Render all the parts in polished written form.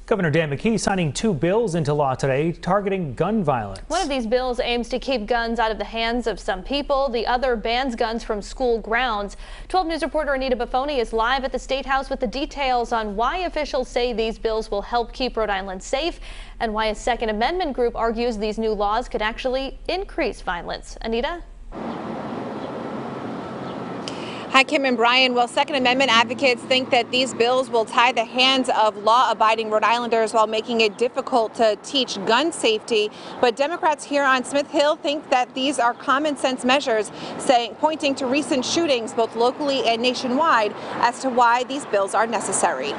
Governor Dan McKee signing two bills into law today targeting gun violence. One of these bills aims to keep guns out of the hands of some people. The other bans guns from school grounds. 12 News reporter Anita Buffoni is live at the State House with the details on why officials say these bills will help keep Rhode Island safe and why a Second Amendment group argues these new laws could actually increase violence. Anita? Hi, Kim and Brian. Well, Second Amendment advocates think that these bills will tie the hands of law-abiding Rhode Islanders while making it difficult to teach gun safety. But Democrats here on Smith Hill think that these are common sense measures, pointing to recent shootings both locally and nationwide as to why these bills are necessary.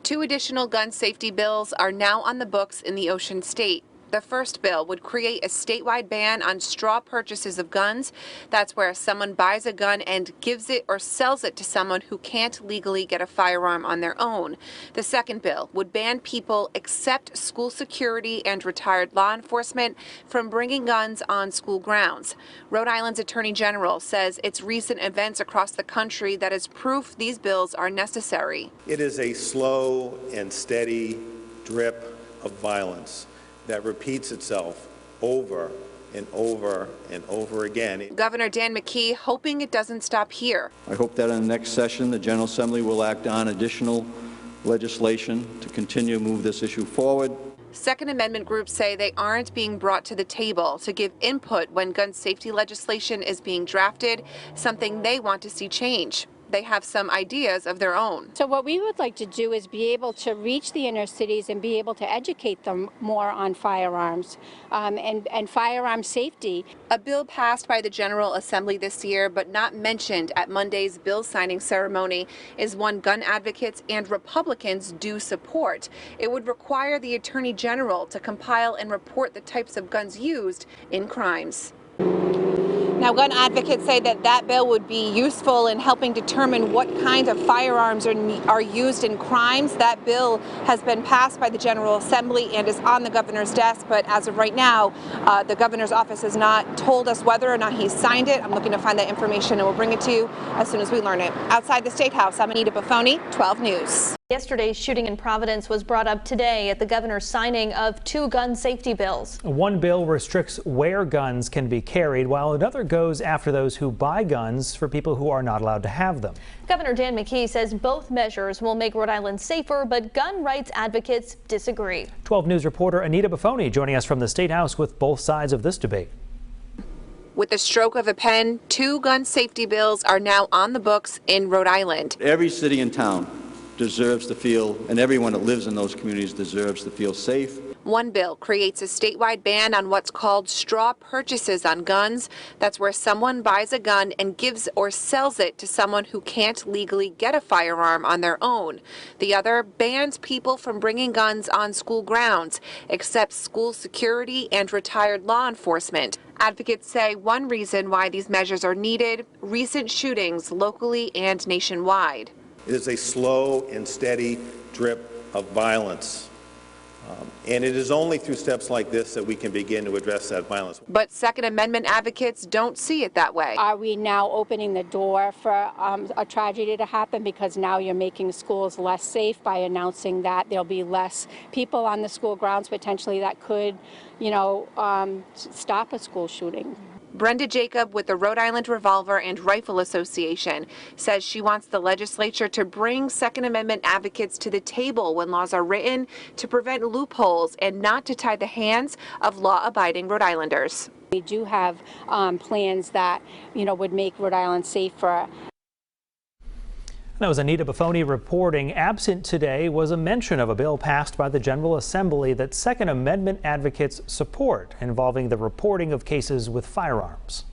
Two additional gun safety bills are now on the books in the Ocean State. The first bill would create a statewide ban on straw purchases of guns. That's where someone buys a gun and gives it or sells it to someone who can't legally get a firearm on their own. The second bill would ban people except school security and retired law enforcement from bringing guns on school grounds. Rhode Island's Attorney General says it's recent events across the country that is proof these bills are necessary. It is a slow and steady drip of violence that repeats itself over and over and over again. Governor Dan McKee hoping it doesn't stop here. I hope that in the next session, the General Assembly will act on additional legislation to continue to move this issue forward. Second Amendment groups say they aren't being brought to the table to give input when gun safety legislation is being drafted, something they want to see change. They have some ideas of their own. So what we would like to do is be able to reach the inner cities and be able to educate them more on firearms and firearm safety. A bill passed by the General Assembly this year but not mentioned at Monday's bill signing ceremony is one gun advocates and Republicans do support. It would require the Attorney General to compile and report the types of guns used in crimes. Now, gun advocates say that bill would be useful in helping determine what kinds of firearms are used in crimes. That bill has been passed by the General Assembly and is on the governor's desk, but as of right now, the governor's office has not told us whether or not he's signed it. I'm looking to find that information and we'll bring it to you as soon as we learn it. Outside the State House, I'm Anita Buffoni, 12 News. Yesterday's shooting in Providence was brought up today at the governor's signing of two gun safety bills. One bill restricts where guns can be carried, while another goes after those who buy guns for people who are not allowed to have them. Governor Dan McKee says both measures will make Rhode Island safer, but gun rights advocates disagree. 12 News reporter Anita Buffoni joining us from the State House with both sides of this debate. With the stroke of a pen, two gun safety bills are now on the books in Rhode Island. Every city and town deserves to feel, and everyone that lives in those communities deserves to feel safe. One bill creates a statewide ban on what's called straw purchases on guns. That's where someone buys a gun and gives or sells it to someone who can't legally get a firearm on their own. The other bans people from bringing guns on school grounds, except school security and retired law enforcement. Advocates say one reason why these measures are needed: recent shootings locally and nationwide. It is a slow and steady drip of violence. And it is only through steps like this that we can begin to address that violence. But Second Amendment advocates don't see it that way. Are we now opening the door for a tragedy to happen because now you're making schools less safe by announcing that there'll be less people on the school grounds potentially that could, stop a school shooting? Brenda Jacob with the Rhode Island Revolver and Rifle Association says she wants the legislature to bring Second Amendment advocates to the table when laws are written to prevent loopholes and not to tie the hands of law-abiding Rhode Islanders. We do have plans that, would make Rhode Island safer. That was Anita Buffoni reporting. Absent today was a mention of a bill passed by the General Assembly that Second Amendment advocates support, involving the reporting of cases with firearms.